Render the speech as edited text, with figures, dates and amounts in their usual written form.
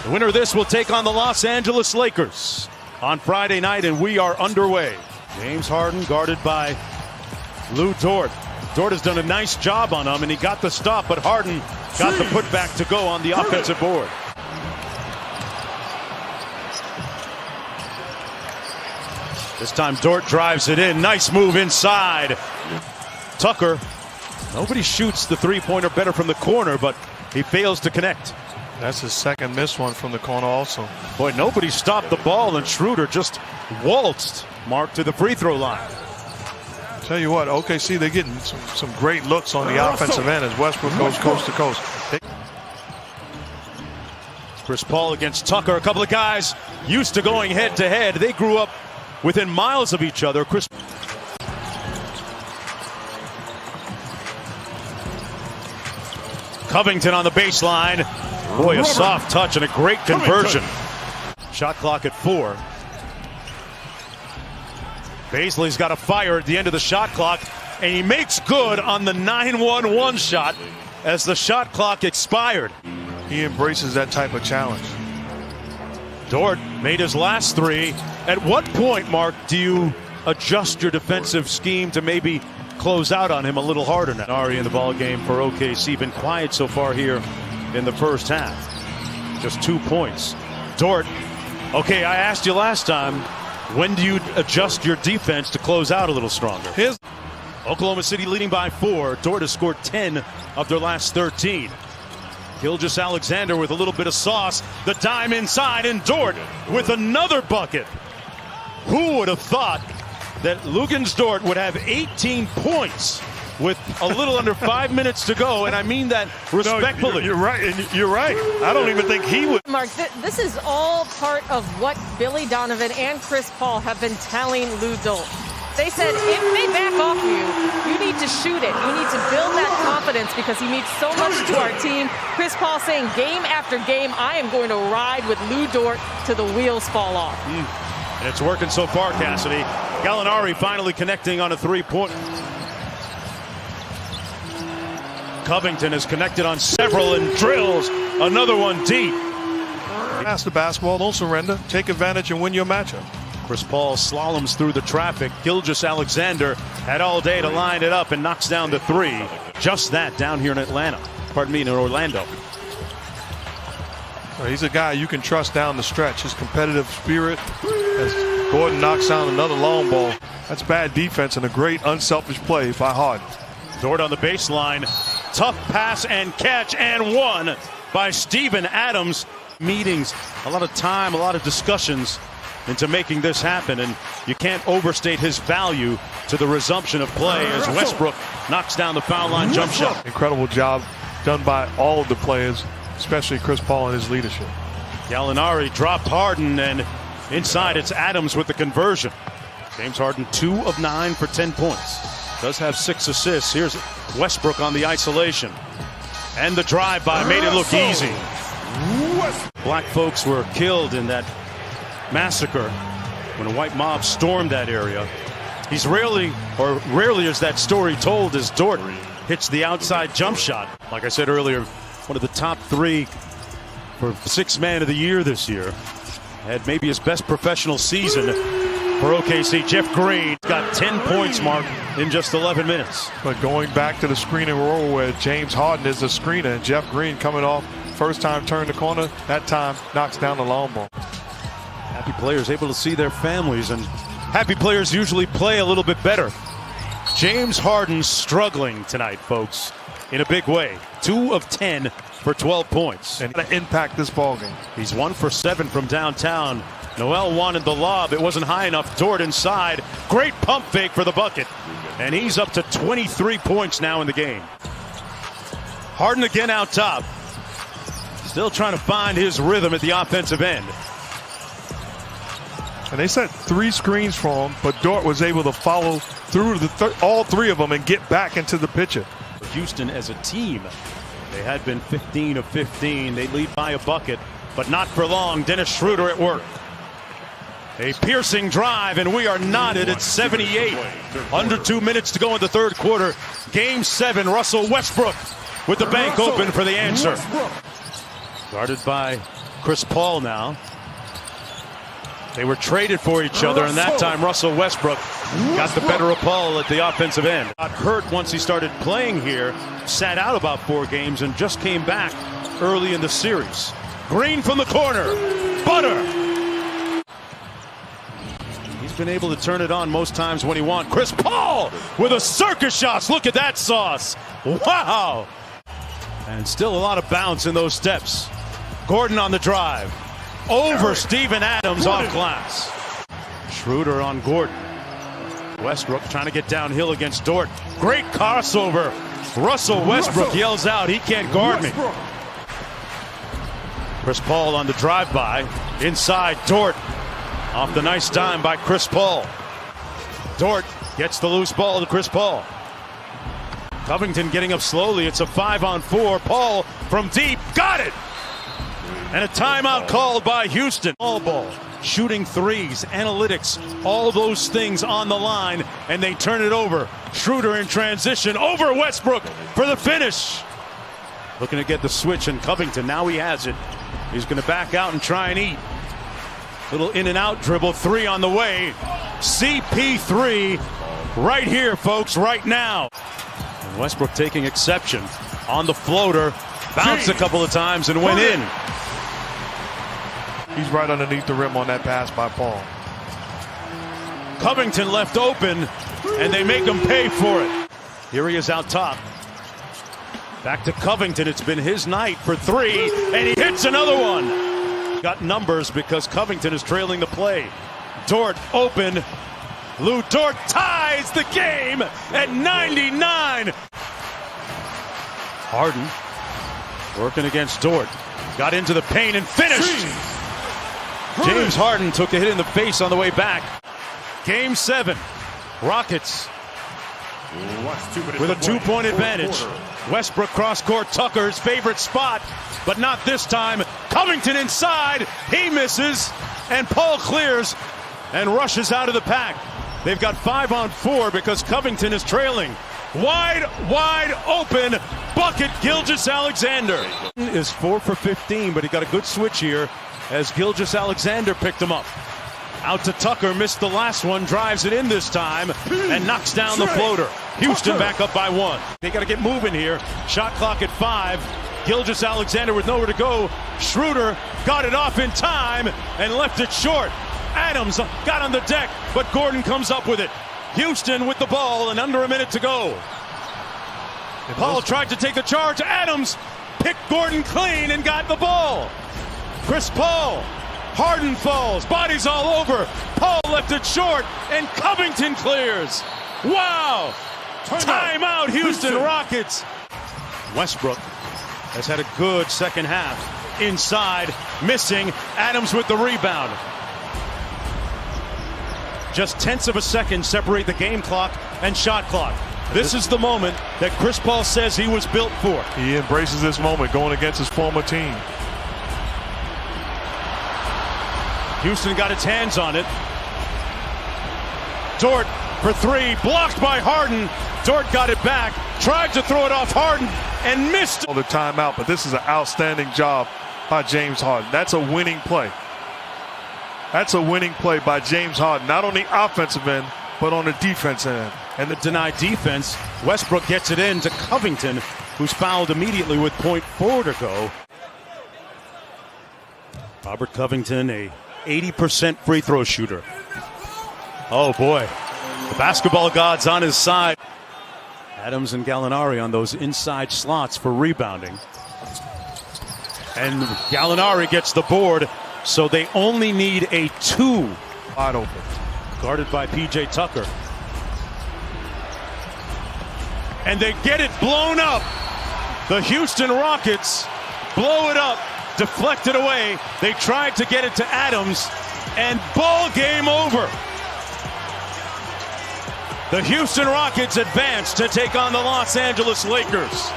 The winner of this will take on the Los Angeles Lakers on Friday night, and we are underway. James Harden guarded by Lou Dort. Dort has done a nice job on him, and he got the stop, but Harden got the putback to go on the offensive board. This time Dort drives it in. Nice move inside. Tucker, nobody shoots the three-pointer better from the corner, but he fails to connect. That's his second missed one from the corner also. Boy, nobody stopped the ball, and Schroeder just waltzed Mark to the free throw line. Tell you what, OKC, they're getting some great looks on the offensive end as Westbrook goes coast to coast. Chris Paul against Tucker. A couple of guys used to going head-to-head. They grew up within miles of each other. Covington on the baseline. Boy, a soft touch and a great conversion. Shot clock at 4. Baisley's got a fire at the end of the shot clock, and he makes good on the 9-1-1 shot as the shot clock expired. He embraces that type of challenge. Dort made his last 3. At what point, Mark, do you adjust your defensive scheme to maybe close out on him a little harder now? Ari in the ball game for OKC, been quiet so far here in the first half. Just 2 points. Dort, okay, I asked you last time, when do you adjust your defense to close out a little stronger? Oklahoma City leading by 4. Dort has scored 10 of their last 13. Gilgeous-Alexander with a little bit of sauce. The dime inside, and Dort with another bucket. Who would have thought that Luguentz Dort would have 18 points with a little under 5 minutes to go, and I mean that respectfully. No, you're right, and you're right. I don't even think he would. Mark, this is all part of what Billy Donovan and Chris Paul have been telling Lou Dort. They said, if they back off you need to shoot it. You need to build that confidence because he means so much to our team. Chris Paul saying game after game, I am going to ride with Lou Dort till the wheels fall off. And it's working so far, Cassidy. Gallinari finally connecting on a three-point. Covington is connected on several and drills another one deep. Pass the basketball, don't surrender. Take advantage and win your matchup. Chris Paul slaloms through the traffic. Gilgeous-Alexander had all day to line it up and knocks down the 3. Just that down here in in Orlando. Well, he's a guy you can trust down the stretch. His competitive spirit as Gordon knocks down another long ball. That's bad defense and a great unselfish play by Harden. Dort on the baseline. Tough pass and catch and one by Steven Adams. Meetings, a lot of time, a lot of discussions into making this happen, and you can't overstate his value to the resumption of play as Westbrook knocks down the foul line jump shot. Incredible job done by all of the players, especially Chris Paul and his leadership. Gallinari dropped Harden, and inside it's Adams with the conversion. James Harden 2 of 9 for 10 points. Does have 6 assists. Here's Westbrook on the isolation. And the drive-by made it look easy. Black folks were killed in that massacre when a white mob stormed that area. He's rarely is that story told as Dort hits the outside jump shot. Like I said earlier, one of the top 3 for 6th man of the year this year. Had maybe his best professional season for OKC. Jeff Green got 10 points, Mark, in just 11 minutes. But going back to the screen and roll where James Harden is the screener and Jeff Green coming off, first time turn the corner, that time knocks down the long ball. Happy players able to see their families, and happy players usually play a little bit better. James Harden struggling tonight, folks, in a big way. 2 of 10 for 12 points. And to impact this ball game. He's 1 for 7 from downtown. Noel wanted the lob. It wasn't high enough. Dort inside. Great pump fake for the bucket. And he's up to 23 points now in the game. Harden again out top. Still trying to find his rhythm at the offensive end. And they set 3 screens for him, but Dort was able to follow through all 3 of them and get back into the picture. Houston as a team, they had been 15 of 15. They lead by a bucket, but not for long. Dennis Schroeder at work. A piercing drive, and we are knotted at 78. Under 2 minutes to go in the third quarter. Game 7, Russell Westbrook with the bank open for the answer. Guarded by Chris Paul now. They were traded for each other, and that time Russell Westbrook got the better of Paul at the offensive end. Got hurt once he started playing here, sat out about 4 games, and just came back early in the series. Green from the corner. Butter. He's been able to turn it on most times when he wants. Chris Paul with a circus shot. Look at that sauce. Wow. And still a lot of bounce in those steps. Gordon on the drive. Over Steven Adams off glass. Schroeder on Gordon. Westbrook trying to get downhill against Dort. Great crossover. Russell Westbrook yells out, he can't guard me. Chris Paul on the drive-by. Inside, Dort. Off the nice dime by Chris Paul. Dort gets the loose ball to Chris Paul. Covington getting up slowly. It's a 5-on-4. Paul from deep. Got it! And a timeout called by Houston. All ball, shooting threes, analytics, all those things on the line, and they turn it over. Schroeder in transition over Westbrook for the finish. Looking to get the switch, and Covington, now he has it. He's going to back out and try and eat. Little in and out dribble, 3 on the way. CP3 right here, folks, right now. And Westbrook taking exception on the floater. Bounced a couple of times and went in. He's right underneath the rim on that pass by Paul. Covington left open, and they make him pay for it. Here he is out top. Back to Covington. It's been his night for 3, and he hits another one. Got numbers because Covington is trailing the play. Dort open. Lou Dort ties the game at 99. Harden working against Dort. Got into the paint and finished. James Harden took a hit in the face on the way back. Game 7. Rockets with a 2-point advantage. Westbrook cross-court. Tucker's favorite spot, but not this time. Covington inside. He misses, and Paul clears and rushes out of the pack. They've got 5-on-4 because Covington is trailing. Wide open bucket. Gilgeous-Alexander is 4 for 15, but he got a good switch here as Gilgeous-Alexander picked him up. Out to Tucker, missed the last one, drives it in this time, and knocks down the floater. Houston back up by 1. They got to get moving here. Shot clock at 5. Gilgeous-Alexander with nowhere to go. Schroeder got it off in time and left it short. Adams got on the deck, but Gordon comes up with it. Houston with the ball and under a minute to go. Paul tried to take the charge. Adams picked Gordon clean and got the ball. Chris Paul. Harden falls. Bodies all over. Paul left it short, and Covington clears. Wow. Timeout, Houston Rockets. Westbrook has had a good second half. Inside, missing. Adams with the rebound. Just tenths of a second separate the game clock and shot clock. This is the moment that Chris Paul says he was built for. He embraces this moment going against his former team. Houston got its hands on it. Dort for 3, blocked by Harden. Dort got it back, tried to throw it off Harden, and missed. The timeout, but this is an outstanding job by James Harden. That's a winning play. That's a winning play by James Harden, not on the offensive end, but on the defensive end. And the denied defense, Westbrook gets it in to Covington, who's fouled immediately with 0.4 to go. Robert Covington, a 80% free throw shooter. Oh boy, the basketball god's on his side. Adams and Gallinari on those inside slots for rebounding. And Gallinari gets the board, so they only need a 2. Wide open. Guarded by P.J. Tucker. And they get it blown up. The Houston Rockets blow it up, deflect it away. They tried to get it to Adams, and ball game over. The Houston Rockets advance to take on the Los Angeles Lakers.